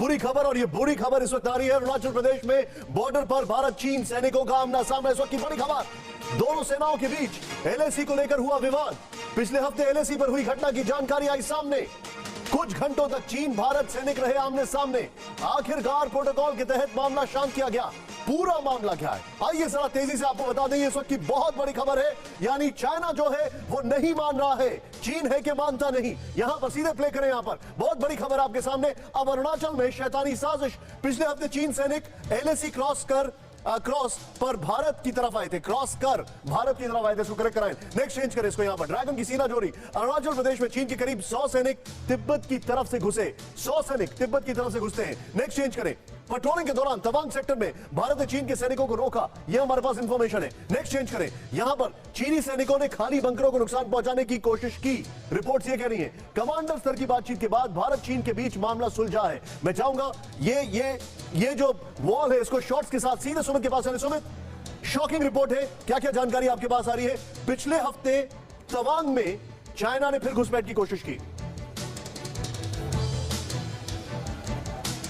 बुरी खबर, और ये बुरी खबर इस वक्त आ रही है अरुणाचल प्रदेश में बॉर्डर पर भारत चीन सैनिकों का आमना सामना। इस वक्त की बड़ी खबर, दोनों सेनाओं के बीच एलएसी को लेकर हुआ विवाद। पिछले हफ्ते एलएसी पर हुई घटना की जानकारी आई सामने। कुछ घंटों तक चीन भारत सैनिक रहे आमने सामने। आखिरकार प्रोटोकॉल के तहत मामला शांत किया गया। पूरा मामला क्या है, आइए जरा तेजी से आपको बता दें। इस वक्त की बहुत बड़ी खबर है, यानी चाइना जो है वो नहीं मान रहा है, चीन है कि मानता नहीं। यहां पर सीधे प्ले करें, यहां पर बहुत बड़ी खबर आपके सामने। अब अरुणाचल में शैतानी साजिश। पिछले हफ्ते चीन सैनिक एलएसी क्रॉस पर भारत की तरफ आए थे, क्रॉस कर भारत की तरफ आए थे। इसको करेक्ट कराएं, नेक्स्ट चेंज करें इसको। यहां पर ड्रैगन की सीना जोड़ी। अरुणाचल प्रदेश में चीन के करीब 100 सैनिक तिब्बत की तरफ से घुसे। 100 सैनिक तिब्बत की तरफ से घुसते हैं। नेक्स्ट चेंज करें। पेट्रोलिंग के दौरान तवांग सेक्टर में भारत ने चीन के सैनिकों को रोका, यह हमारे पास इंफॉर्मेशन है। नेक्स्ट चेंज करें। यहां पर चीनी सैनिकों ने खाली बंकरों को नुकसान पहुंचाने की कोशिश की, रिपोर्ट्स ये कह रही हैं। कमांडर स्तर की बातचीत के बाद भारत चीन के बीच मामला सुलझा है। मैं चाहूंगा ये जो वॉल है इसको शॉर्ट्स के साथ सीधे सुमित के पास है। सुमित, शॉकिंग रिपोर्ट है, क्या क्या जानकारी आपके पास आ रही है? पिछले हफ्ते तवांग में चाइना ने फिर घुसपैठ की कोशिश की।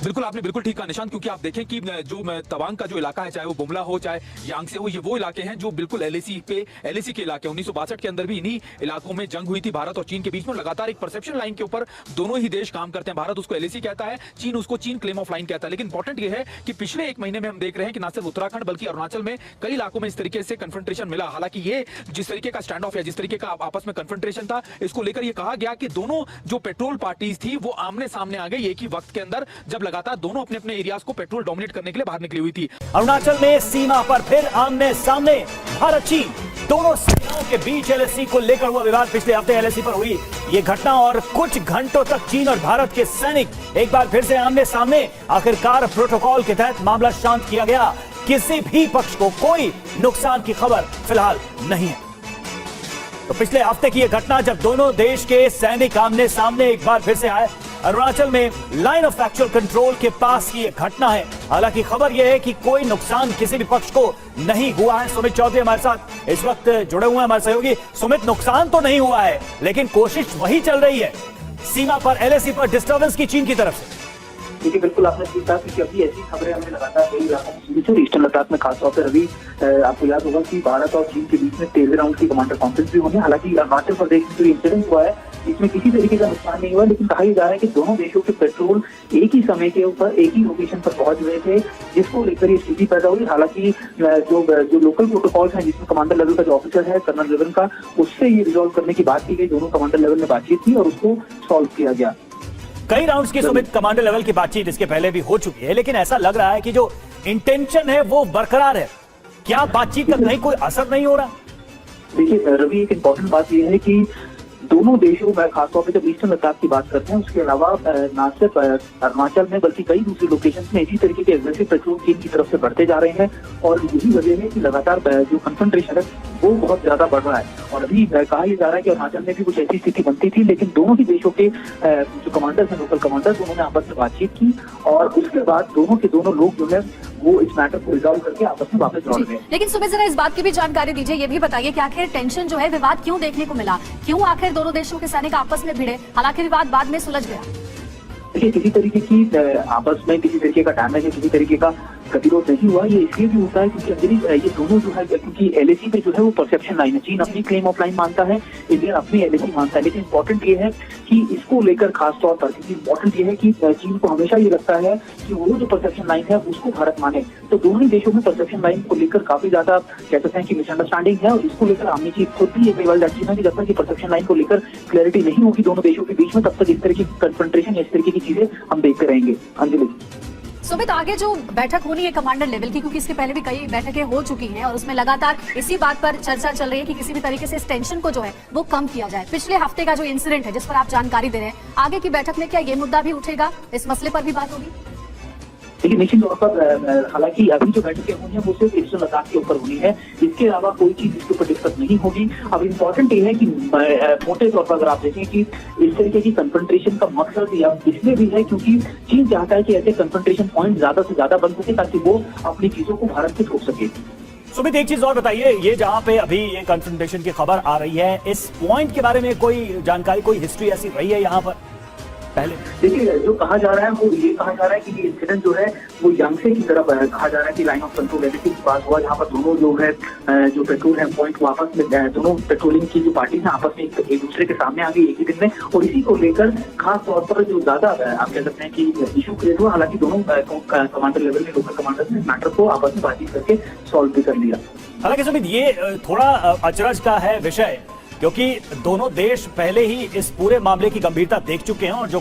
बिल्कुल, आपने बिल्कुल ठीक कहा निशांत, क्योंकि आप देखें कि जो तवांग का जो इलाका है, चाहे वो बुमला हो चाहे यांगसे हो, ये वो इलाके हैं जो बिल्कुल एलएसी के इलाके। 1962 के अंदर भी इन्हीं इलाकों में जंग हुई थी भारत और चीन के बीच में। लगातार एक परसेप्शन लाइन के ऊपर दोनों ही देश काम करते हैं। भारत उसको एलएसी कहता है, चीन उसको चीन क्लेम ऑफ लाइन कहता है। लेकिन इंपॉर्टेंट ये है कि पिछले एक महीने में हम देख रहे हैं कि न सिर्फ उत्तराखंड बल्कि अरुणाचल में कई इलाकों में इस तरीके से कन्फ्रंट्रेशन मिला। हालांकि ये जिस तरीके का स्टैंड ऑफ या जिस तरीके का आपस में कन्फ्रंट्रेशन था, इसको लेकर ये कहा गया कि दोनों जो पेट्रोल पार्टीज थी वो आमने सामने आ गई एक ही वक्त के अंदर, जब लगातार दोनों अपने एरियाज को पेट्रोल डोमिनेट करने के लिए बाहर निकली हुई थी। अरुणाचल में सीमा पर फिर आमने सामने भारत चीन दोनों सेनाओं के बीच एलएसी को लेकर हुआ विवाद। पिछले हफ्ते एलएसी पर हुई ये घटना और कुछ घंटों तक चीन और भारत के सैनिक एक बार फिर से आमने सामने। आखिरकार प्रोटोकॉल के तहत मामला शांत किया गया। किसी भी पक्ष को कोई नुकसान की खबर फिलहाल नहीं है। तो पिछले हफ्ते की यह घटना जब दोनों देश के सैनिक आमने सामने एक बार फिर से आए। अरुणाचल में लाइन ऑफ एक्चुअल कंट्रोल के पास की यह घटना है। हालांकि खबर यह है कि कोई नुकसान किसी भी पक्ष को नहीं हुआ है। सुमित चौधरी हमारे साथ इस वक्त जुड़े हुए हैं, हमारे सहयोगी। सुमित, नुकसान तो नहीं हुआ है लेकिन कोशिश वही चल रही है सीमा पर एलएसी पर डिस्टर्बेंस की चीन की तरफ से। देखिए, बिल्कुल आपने ठीक कहा, क्योंकि अभी ऐसी खबरें हमें लगातार कई इलाकों में सुनी थी। ईस्टर्न लद्दाख में खासतौर पर अभी आपको याद होगा कि भारत और चीन के बीच में 13 राउंड की कमांडर कॉन्फ्रेंस भी होनी है। हालांकि अरुणाचल प्रदेश में जो इंसिडेंट हुआ है इसमें किसी तरीके का नुकसान नहीं हुआ, लेकिन कहा जा रहा है कि दोनों देशों के पेट्रोल एक ही समय के ऊपर एक ही लोकेशन पर पहुंच गए थे, जिसको लेकर ये स्थिति पैदा हुई। हालांकि जो लोकल प्रोटोकॉल्स हैं, जिसमें कमांडर लेवल का जो ऑफिसर है कर्नल लेवल का, उससे ये रिजॉल्व करने की बात की गई। दोनों कमांडर लेवल में बातचीत की और उसको सॉल्व किया गया। कई राउंड्स की सुमित कमांडर लेवल की बातचीत इसके पहले भी हो चुकी है, लेकिन ऐसा लग रहा है कि जो इंटेंशन है वो बरकरार है। क्या बातचीत का कहीं कोई असर नहीं हो रहा? देखिए रवि, एक इम्पोर्टेंट बात यह है कि दोनों देशों में खासतौर पर जब ईस्टर्न लद्दाख की बात करते हैं, उसके अलावा न सिर्फ अरुणाचल में बल्कि कई दूसरी लोकेशन में इसी तरीके के एग्रेसिव पेट्रोल चीन की तरफ से बढ़ते जा रहे हैं। और यही वजह है कि लगातार जो कन्फ्रंट्रेशन है वो बहुत ज्यादा बढ़ रहा है। और अभी कहा यह जा रहा है कि अरुणाचल में भी कुछ ऐसी स्थिति बनती थी, लेकिन दोनों ही देशों के जो कमांडर्स हैं, लोकल कमांडर्स, उन्होंने आपस में बातचीत की और उसके बाद दोनों के दोनों लोग जो है वो इस मैटर को रिजॉल्व करके आपस में वापस लौट गए। लेकिन सुमित, जरा इस बात की भी जानकारी दीजिए, ये भी बताइए कि आखिर टेंशन जो है, विवाद क्यों देखने को मिला? क्यों आखिर दोनों देशों के सैनिक आपस में भिड़े? हालांकि विवाद बाद में सुलझ गया। देखिए, किसी तरीके की आपस में किसी तरीके का डैमेज है, किसी तरीके का गतिरोध नहीं हुआ। ये इसलिए भी होता है क्योंकि अंजलि ये दोनों जो है, क्योंकि एलएसी में जो है वो परसेप्शन लाइन है। चीन अपनी क्लेम ऑफ लाइन मानता है, इंडिया अपनी एलएसी मानता है। लेकिन इंपॉर्टेंट ये है कि इसको लेकर खासतौर पर, क्योंकि इंपॉर्टेंट ये है कि चीन को हमेशा ये लगता है कि वो जो परसेप्शन लाइन है उसको भारत माने। तो दोनों ही देशों में परसेप्शन लाइन को लेकर काफी ज्यादा कह सकते हैं कि मिसअंडरस्टैंडिंग है। और इसको लेकर आमने चीज खुद भी ये कई बार जाती है कि जब तक कि परसेप्शन लाइन को लेकर क्लैरिटी नहीं होगी दोनों देशों के बीच में, तब तक इस तरह की कन्फ्रंट्रेशन, इस तरीके की चीजें हम देखते रहेंगे। अंजलि, सुमित, आगे जो बैठक होनी है कमांडर लेवल की, क्योंकि इसके पहले भी कई बैठकें हो चुकी हैं और उसमें लगातार इसी बात पर चर्चा चल रही है कि किसी भी तरीके से इस टेंशन को जो है वो कम किया जाए। पिछले हफ्ते का जो इंसिडेंट है जिस पर आप जानकारी दे रहे हैं, आगे की बैठक में क्या ये मुद्दा भी उठेगा? इस मसले पर भी बात होगी? देखिए, निश्चित तौर पर हालांकि अभी जो बैठकें होनी है वो सिर्फ ईस्टर्न लद्दाख के ऊपर होनी है। इसके अलावा कोई चीज इसके ऊपर डिस्कस नहीं होगी। अब इम्पोर्टेंट ये है कि मोटे तौर पर अगर आप देखें कि इस तरीके की कन्फ्रंट्रेशन का मकसद या इसलिए भी है क्योंकि चीन चाहता है कि ऐसे कन्फ्रंट्रेशन पॉइंट ज्यादा से ज्यादा बन सके ताकि वो अपनी चीजों को भारत से थोप सके। सुमित, एक चीज और बताइए, ये जहां पे अभी ये कन्फ्रंट्रेशन की खबर आ रही है, इस पॉइंट के बारे में कोई जानकारी, कोई हिस्ट्री ऐसी रही है यहाँ पर? पहले देखिए, जो कहा जा रहा है वो ये कहा जा रहा है कि ये इंसिडेंट जो है वो यांगसे की तरफ कहा जा रहा है कि लाइन ऑफ कंट्रोल एलएसी के पास हुआ, जहाँ पर दोनों जो है जो पेट्रोल है पॉइंट वो आपस में दोनों पेट्रोलिंग की जो पार्टी है आपस में एक दूसरे के सामने आ गई एक ही दिन में, और इसी को लेकर खास तौर पर जो ज्यादा आप कह सकते हैं कि इशू क्रिएट हुआ। हालांकि दोनों कमांडर लेवल में लोकल कमांडर ने मैटर को आपस में बातचीत करके सॉल्व भी कर लिया। हालांकि सुमित, ये थोड़ा अचरज का है विषय, क्योंकि दोनों देश पहले ही इस पूरे मामले की गंभीरता देख चुके हैं और जो